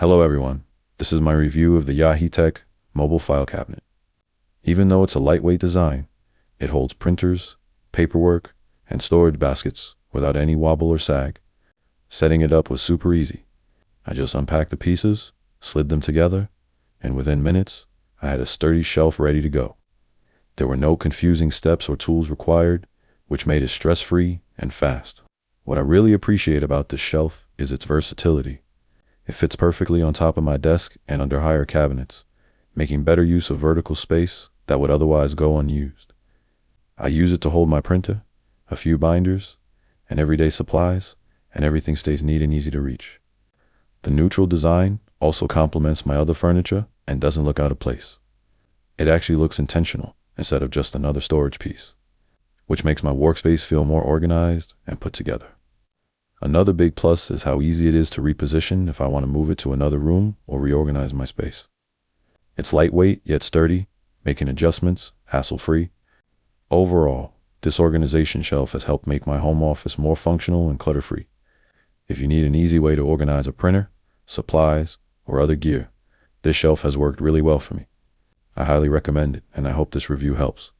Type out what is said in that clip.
Hello everyone, this is my review of the Yahitek Mobile File Cabinet. Even though it's a lightweight design, it holds printers, paperwork, and storage baskets without any wobble or sag. Setting it up was super easy. I just unpacked the pieces, slid them together, and within minutes, I had a sturdy shelf ready to go. There were no confusing steps or tools required, which made it stress-free and fast. What I really appreciate about this shelf is its versatility. It fits perfectly on top of my desk and under higher cabinets, making better use of vertical space that would otherwise go unused. I use it to hold my printer, a few binders, and everyday supplies, and everything stays neat and easy to reach. The neutral design also complements my other furniture and doesn't look out of place. It actually looks intentional instead of just another storage piece, which makes my workspace feel more organized and put together. Another big plus is how easy it is to reposition if I want to move it to another room or reorganize my space. It's lightweight yet sturdy, making adjustments hassle-free. Overall, this organization shelf has helped make my home office more functional and clutter-free. If you need an easy way to organize a printer, supplies, or other gear, this shelf has worked really well for me. I highly recommend it, and I hope this review helps.